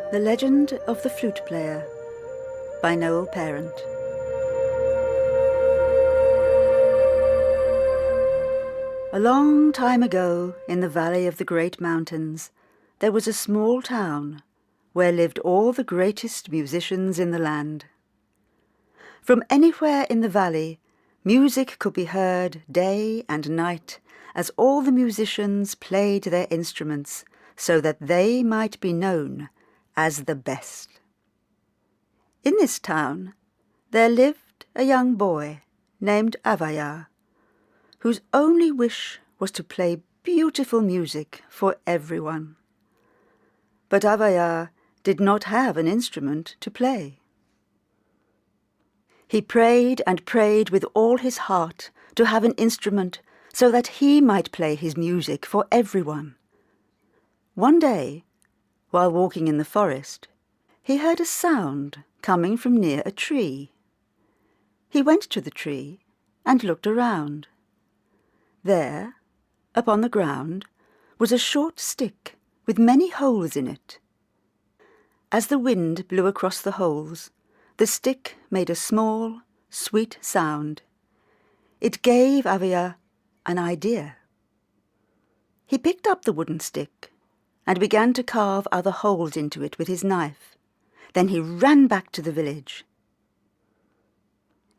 The Legend of the Flute Player by Noel Parent. A long time ago, in the valley of the great mountains, there was a small town where lived all the greatest musicians in the land. From anywhere in the valley, music could be heard day and night as all the musicians played their instruments so that they might be known as the best. In this town there lived a young boy named Avaya, whose only wish was to play beautiful music for everyone. But Avaya did not have an instrument to play. He prayed and prayed with all his heart to have an instrument so that he might play his music for everyone. One day, while walking in the forest, he heard a sound coming from near a tree. He went to the tree and looked around. There, upon the ground, was a short stick with many holes in it. As the wind blew across the holes, the stick made a small, sweet sound. It gave Avaya an idea. He picked up the wooden stick and began to carve other holes into it with his knife. Then he ran back to the village.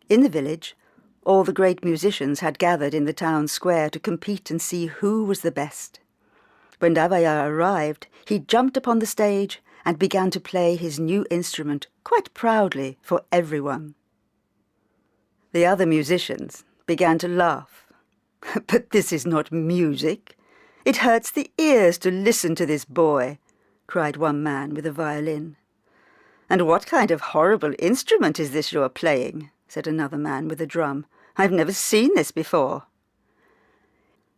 In the village, all the great musicians had gathered in the town square to compete and see who was the best. When Avaya arrived, he jumped upon the stage and began to play his new instrument quite proudly for everyone. The other musicians began to laugh. "But this is not music. It hurts the ears to listen to this boy," cried one man with a violin. "And what kind of horrible instrument is this you're playing?" said another man with a drum. "I've never seen this before."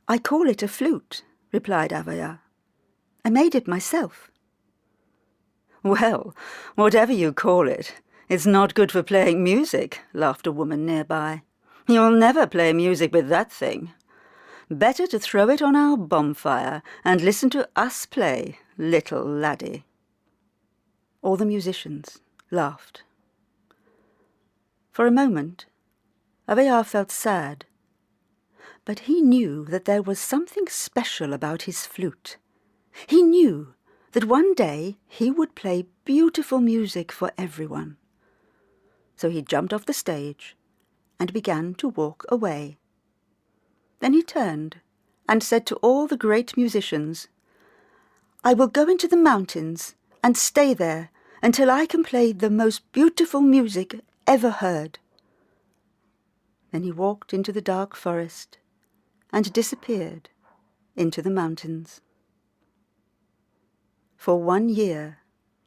"I call it a flute," replied Avaya. "I made it myself." "Well, whatever you call it, it's not good for playing music," laughed a woman nearby. "You'll never play music with that thing. Better to throw it on our bonfire and listen to us play, little laddie." All the musicians laughed. For a moment, Avaya felt sad, but he knew that there was something special about his flute. He knew that one day he would play beautiful music for everyone. So he jumped off the stage and began to walk away. Then he turned and said to all the great musicians, "I will go into the mountains and stay there until I can play the most beautiful music ever heard." Then he walked into the dark forest and disappeared into the mountains. For 1 year,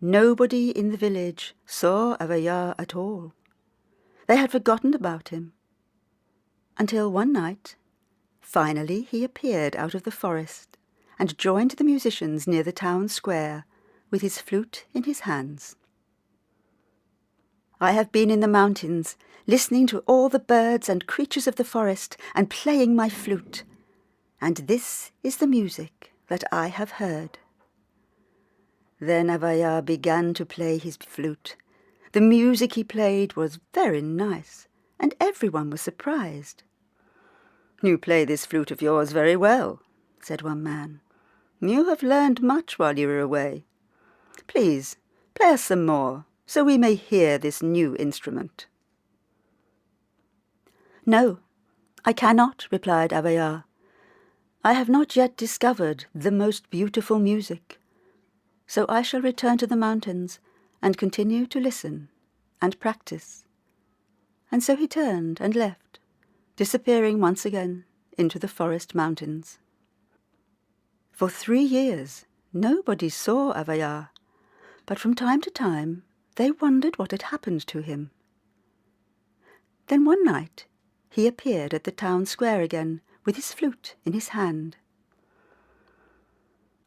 nobody in the village saw Avaya at all. They had forgotten about him, until one night, finally he appeared out of the forest and joined the musicians near the town square with his flute in his hands. "I have been in the mountains, listening to all the birds and creatures of the forest and playing my flute, and this is the music that I have heard." Then Avaya began to play his flute. The music he played was very nice, and everyone was surprised. "You play this flute of yours very well," said one man. "You have learned much while you were away. Please, play us some more, so we may hear this new instrument." "No, I cannot," replied Avaya. "I have not yet discovered the most beautiful music, so I shall return to the mountains and continue to listen and practice." And so he turned and left, disappearing once again into the forest mountains. For 3 years nobody saw Avaya, but from time to time they wondered what had happened to him. Then one night he appeared at the town square again with his flute in his hand.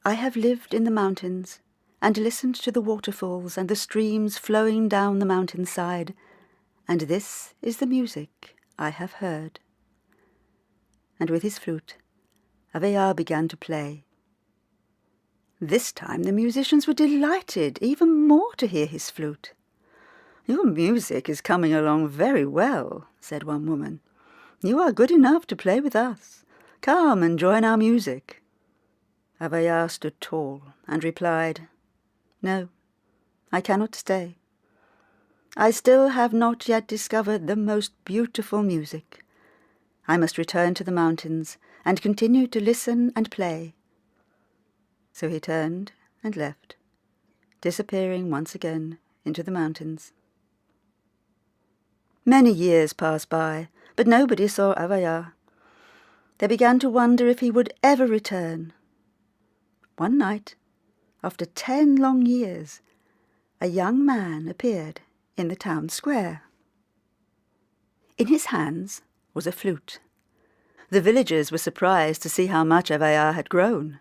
"I have lived in the mountains and listened to the waterfalls and the streams flowing down the mountainside, and this is the music I have heard." And with his flute, Avaya began to play. This time the musicians were delighted even more to hear his flute. "Your music is coming along very well," said one woman. "You are good enough to play with us. Come and join our music." Avaya stood tall and replied, "No, I cannot stay. I still have not yet discovered the most beautiful music. I must return to the mountains and continue to listen and play." So he turned and left, disappearing once again into the mountains. Many years passed by, but nobody saw Avaya. They began to wonder if he would ever return. One night, after 10 long years, a young man appeared in the town square. In his hands was a flute. The villagers were surprised to see how much Avaya had grown.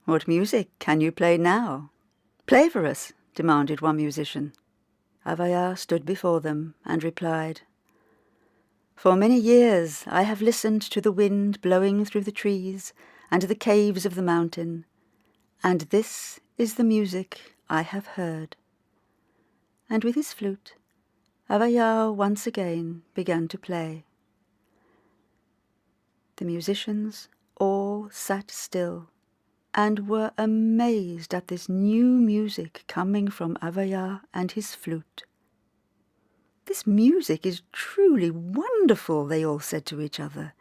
"What music can you play now? Play for us," demanded one musician. Avaya stood before them and replied, "For many years I have listened to the wind blowing through the trees and the caves of the mountain, and this is the music I have heard." And with his flute, Avaya once again began to play. The musicians all sat still and were amazed at this new music coming from Avaya and his flute. "This music is truly wonderful," they all said to each other.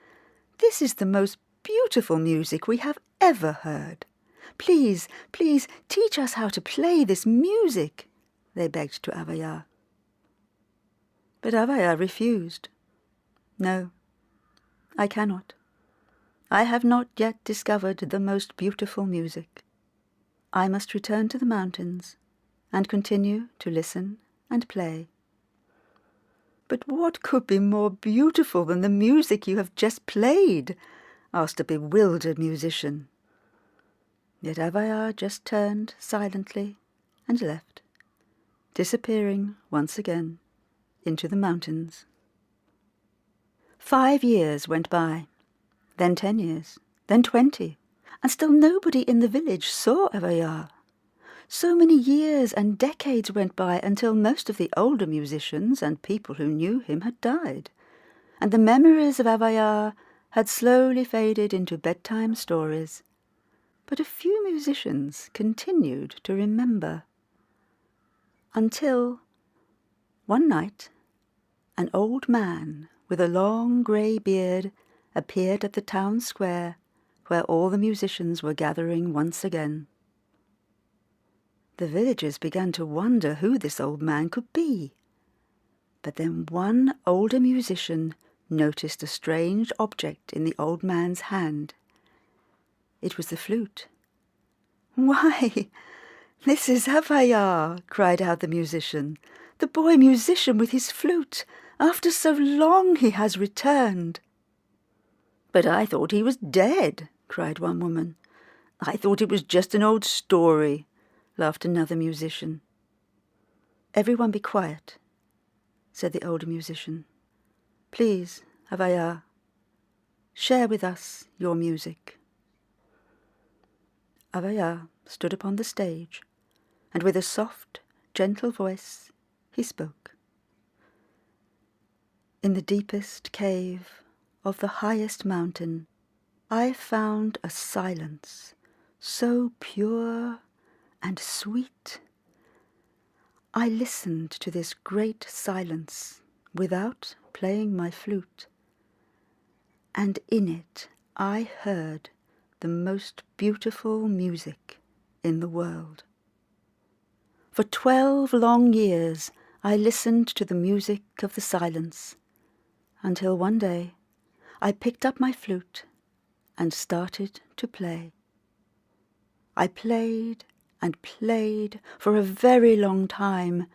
"This is the most beautiful music we have ever heard. Please, please teach us how to play this music," they begged to Avaya. But Avaya refused. "No, I cannot. I have not yet discovered the most beautiful music. I must return to the mountains and continue to listen and play." "But what could be more beautiful than the music you have just played?" asked a bewildered musician. Yet Avaya just turned silently and left, disappearing once again into the mountains. 5 years went by, then 10 years, then 20, and still nobody in the village saw Avaya. So many years and decades went by until most of the older musicians and people who knew him had died, and the memories of Avaya had slowly faded into bedtime stories. But a few musicians continued to remember. Until one night, an old man with a long grey beard appeared at the town square where all the musicians were gathering once again. The villagers began to wonder who this old man could be. But then one older musician noticed a strange object in the old man's hand. It was the flute. "Why, this is Avaya!" cried out the musician. "The boy musician with his flute. After so long he has returned." "But I thought he was dead," cried one woman. "I thought it was just an old story," laughed another musician. "Everyone be quiet," said the older musician. "Please, Avaya, share with us your music." Avaya stood upon the stage, and with a soft, gentle voice he spoke. "In the deepest cave of the highest mountain, I found a silence so pure and sweet. I listened to this great silence without playing my flute, and in it I heard the most beautiful music in the world. For 12 long years I listened to the music of the silence, until one day I picked up my flute and started to play. I played and played for a very long time,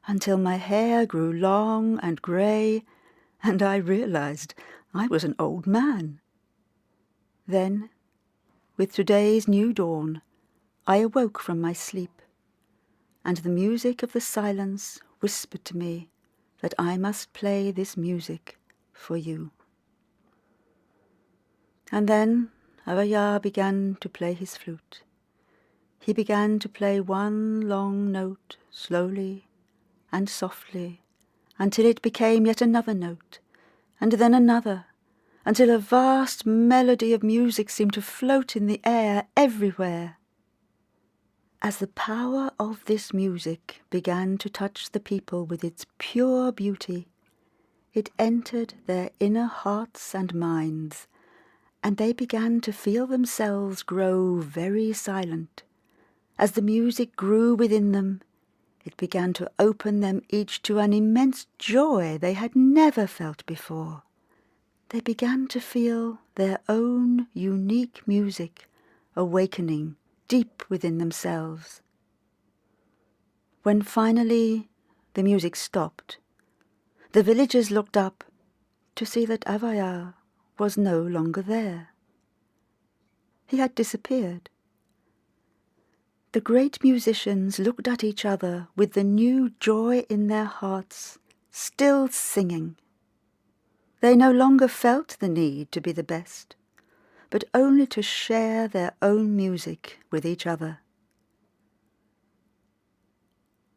until my hair grew long and grey, and I realized I was an old man. Then, with today's new dawn, I awoke from my sleep, and the music of the silence whispered to me that I must play this music for you." And then Avaya began to play his flute, he began to play one long note slowly and softly until it became yet another note, and then another, until a vast melody of music seemed to float in the air everywhere. As the power of this music began to touch the people with its pure beauty, it entered their inner hearts and minds, and they began to feel themselves grow very silent. As the music grew within them, it began to open them each to an immense joy they had never felt before. They began to feel their own unique music awakening deep within themselves. When finally the music stopped, the villagers looked up to see that Avayar was no longer there. He had disappeared. The great musicians looked at each other with the new joy in their hearts, still singing. They no longer felt the need to be the best, but only to share their own music with each other.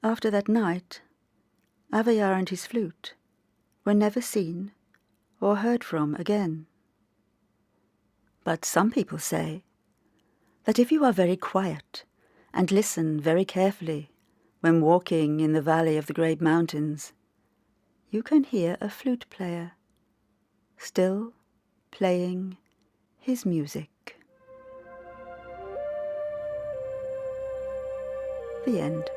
After that night, Avayar and his flute were never seen or heard from again. But some people say that if you are very quiet and listen very carefully when walking in the valley of the great mountains, you can hear a flute player still playing his music. The end.